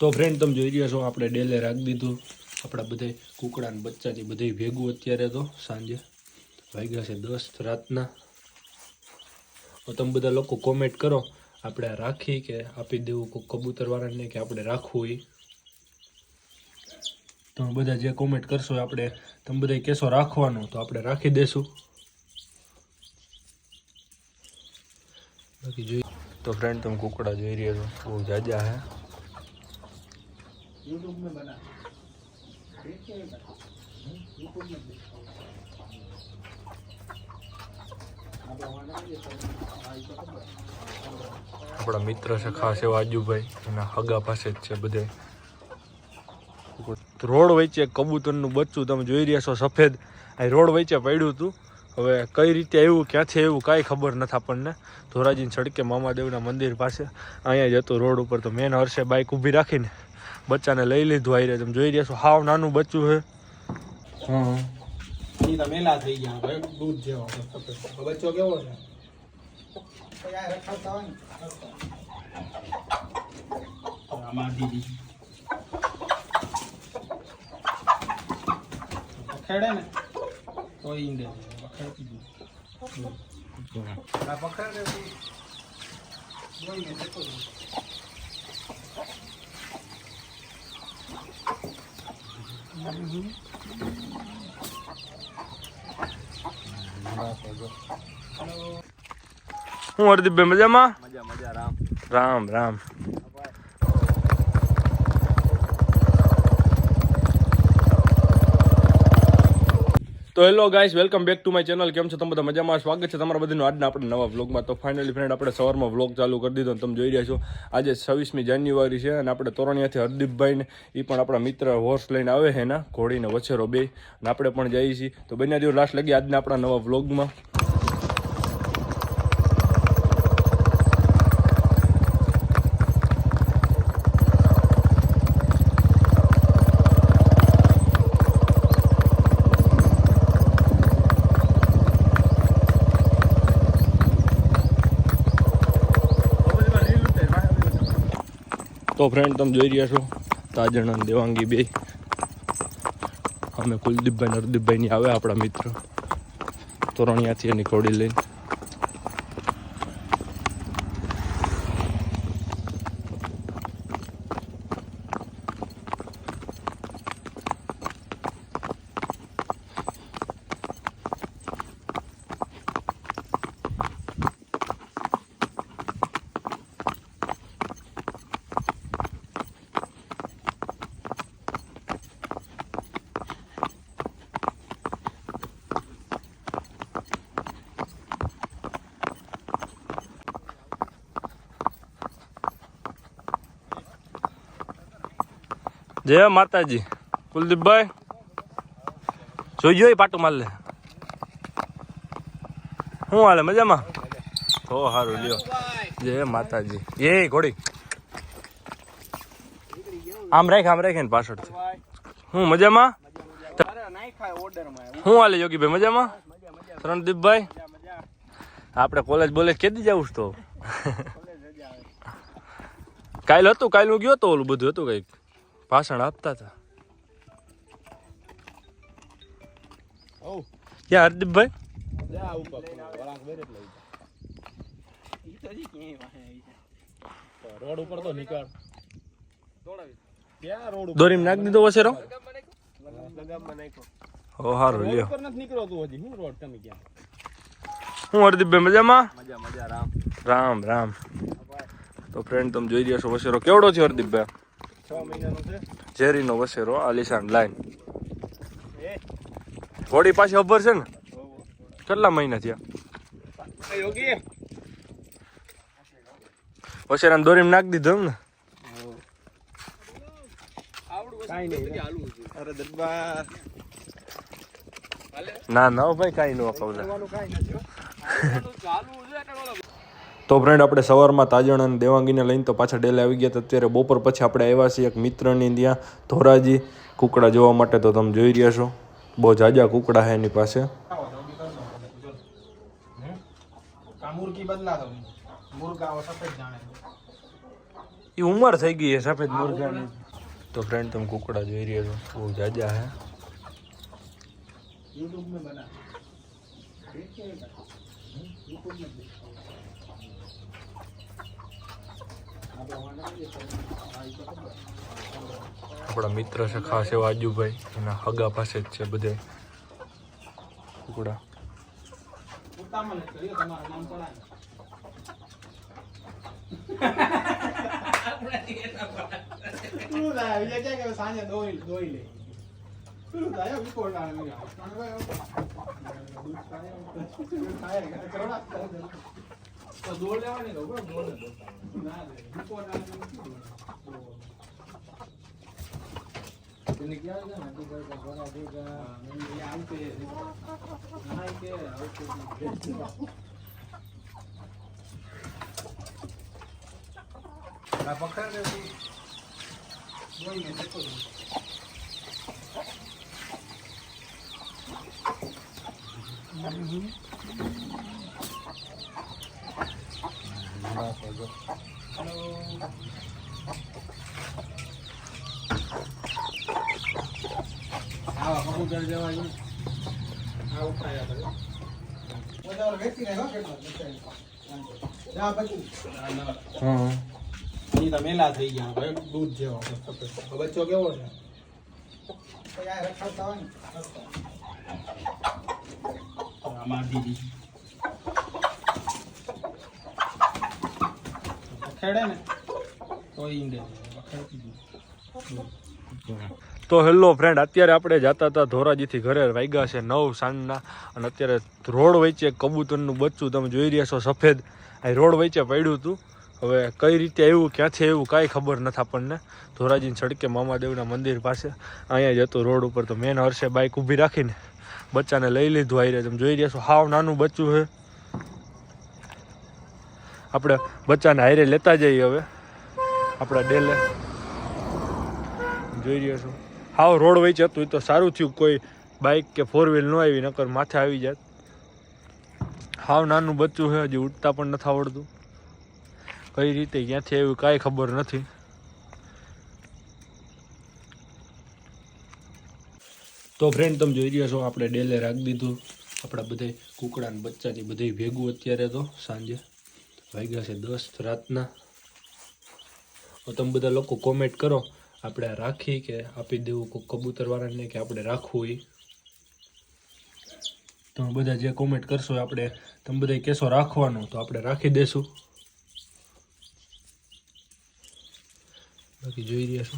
તો ફ્રેન્ડ તમે જોઈ રહ્યા છો આપણે ડેલે રાખી દીધું આપણા બધા કુકડા ને બચ્ચાની બધે ભેગું અત્યારે તો સાંજે વાગ્યા છે 10 રાતના. તો તમે બધા લોકો કોમેન્ટ કરો આપણે રાખી કે આપી દેવું કોઈ કબૂતરવાળાને કે આપણે રાખવું એ તમે બધા જે કોમેન્ટ કરશો આપણે તમે બધા કહેશો રાખવાનું તો આપણે રાખી દેશું. બાકી જોઈ તો ફ્રેન્ડ તમે કુકડા જોઈ રહ્યા છો બહુ જાજા હે. यूट्यूब में बना આપણા મિત્ર છે ખાસ એવા આજુભાઈ એના હગા પાસે જ છે બધે. રોડ વચ્ચે કબૂતરનું બચ્ચું તમે જોઈ રહ્યા છો સફેદ આ રોડ વચ્ચે પડ્યું હતું. હવે કઈ રીતે આવ્યું ક્યાંથી આવ્યું કાંઈ ખબર નથી આપણને. ધોરાજીને સડકે મામાદેવના મંદિર પાસે અહીંયા જ હતું રોડ ઉપર. તો મેન હર્ષે બાઇક ઊભી રાખીને બચ્ચાને લઈ લીધું. આવી રહ્યા તમે જોઈ રહ્યા છો હાવ નાનું બચ્ચું છે. હા ઈ તો મેલા થઈ ગયા હવે દૂધ જેવો બચ્ચો કેવો છે યાર રખાવતા હોય ને આમાં દીદી પકડે ને તો ઈંડે પકડતી આ પકડે જોઈને દેખો હું હરદીપભાઈ મજામાં? મજા મજા રામ રામ રામ. તો hello guys welcome back to my channel. કેમ છો તમે બધા મજામાં? સ્વાગત છે તમારા બધાનું આજના આપણે નવા વ્લોગમાં. તો ફાઇનલી ફ્રેન્ડ આપણે સવારમાં વ્લોગ ચાલુ કરી દીધો અને તમે જોઈ રહ્યા છો આજે 26મી જાન્યુઆરી છે અને આપણે તોરણિયાથી હરદીપભાઈને એ પણ આપણા મિત્ર હોર્સ લઈને આવે છે ને ઘોડીને વછેરો બે અને આપણે પણ જઈએ છીએ. તો બંને દિવસ લાસ્ટ લગી આજના આપણા નવા વ્લોગમાં. તો ફ્રેન્ડ તમે જોઈ રહ્યા છો તાજણ અને દેવાંગી બે અમે કુલદીપભાઈ હરદીપભાઈની આવે આપણા મિત્ર તોરણિયાથી એની ઘોડી લઈને. જય માતાજી. કુલદીપભાઈ જોઈ જોઈ પાટું માર લે. શું હાલે મજામાં? તો સારું લ્યો. જય માતાજી. એ ઘોડી આમ રાખ ને પાછળથી. હું મજામાં? શું હાલે યોગીભાઈ મજામાં? રણદીપભાઈ આપણે કોલેજ બોલેજ કેદી જવું તો કાલ હતું કાલ હું ગયો તો ઓલું બધું હતું કઈક ભાષણ આપતા હતા. ક્યાં હરદીપભાઈ? રોડ ઉપર તો નીકળ દોરીમ નાખી દીધો વસેરો. ઓ હારું લ્યો. હું હરદીપભાઈ મજામાં? મજા મજા રામ રામ રામ. તો ફ્રેન્ડ તમે જોઈ રહ્યા છો વસેરો કેવડો છે હરદીપભાઈ? 6 મહિનાનો છે ઝેરીનો વસેરો આલિશાન લાઈન. ઘોડી પાછી અભર છે ને? કેટલા મહિના થયા? વસેરાને દોરીમાં નાખી દીધો એમ ને? ના ના ભાઈ કાંઈ ન કહું. તો ફ્રેન્ડ આપણે સવારમાં તાજણ અને દેવાંગીને લઈને તો પાછા ડેલે આવી ગયા. તો અત્યારે બપોર પછી આપણે આવ્યા છીએ એક મિત્રની ત્યાં ધોરાજી કુકડા જોવા માટે. તો તમે જોઈ રહ્યા છો બહુ જાજા કુકડા છે એની પાસે. એ ઉંમર થઈ ગઈ છે સફેદ મુરઘાની. તો ફ્રેન્ડ તમે કુકડા જોઈ રહ્યા છો બહુ જાજા હે. यूट्यूब में बना देखिएगा यूट्यूब में આપણા મિત્ર છે ખાસ એવા આજુભાઈ, એના હગા પાસે જ છે બધે કુકડા. कुत्ता में करिए तुम्हारा नाम पड़ा है तू लाया ये क्या के सांझे दो ही ले तू लाया उसको डाल में तो दो लेवा नहीं दो दो ना दे उसको डाल में तूने क्या किया ना तू कर बड़ा देगा मैं ये आउट है ना के आउट है पकड़ ले तू वही नहीं देखो कबूतर जवा उठाया હા मेला થઈ ગયા ભાઈ દૂધ જેવો બચ્ચો કેવો છે આમાં દીદી ખેડે ને તો ઈંડે તો હેલો ફ્રેન્ડ, અત્યારે આપણે જતા હતા ધોરાજીથી ઘરે, વાગ્યા છે 9 સાંજના, અને અત્યારે રોડ વચ્ચે કબૂતરનું બચ્ચું તમે જોઈ રહ્યા છો સફેદ આ રોડ વચ્ચે પડ્યું હતું. હવે કઈ રીતે આવ્યું, ક્યાંથી આવ્યું કાંઈ ખબર નથી આપણને. ધોરાજીને સડકે મામાદેવના મંદિર પાસે અહીંયા જ હતું રોડ ઉપર. તો મેન હર્ષે બાઇક ઊભી રાખીને બચ્ચાને લઈ લીધું. આવી તમે જોઈ રહ્યા છો હાવ નાનું બચ્ચું છે. આપણે બચ્ચાને હારે લેતા જઈએ હવે આપણા ડેલે. જોઈ રહ્યા છો હાવ રોડ વચ્ચે હતું. એ તો સારું થયું કોઈ બાઇક કે 4 વ્હીલ ન આવી, નકર માથે આવી જાત. હાવ નાનું બચ્ચું છે, હજી ઉઠતા પણ નથી આવડતું. કઈ રીતે ક્યાંથી આવ્યું કાંઈ ખબર નથી. તો ફ્રેન્ડ તમે જોઈ રહ્યા છો આપણે ડેલે રાખી દીધું આપણા બધા કુકડા ને બચ્ચાની બધે ભેગું. અત્યારે તો સાંજે વાગ્યા છે 10 રાતના. તમે બધા લોકો કોમેન્ટ કરો આપણે રાખી કે આપી દેવું કોઈ કબૂતરવાળાને, કે આપણે રાખવું. એ તમે બધા જે કોમેન્ટ કરશો આપણે, તમે બધા કહેશો રાખવાનું તો આપણે રાખી દેશું. બાકી જોઈ રહ્યા છો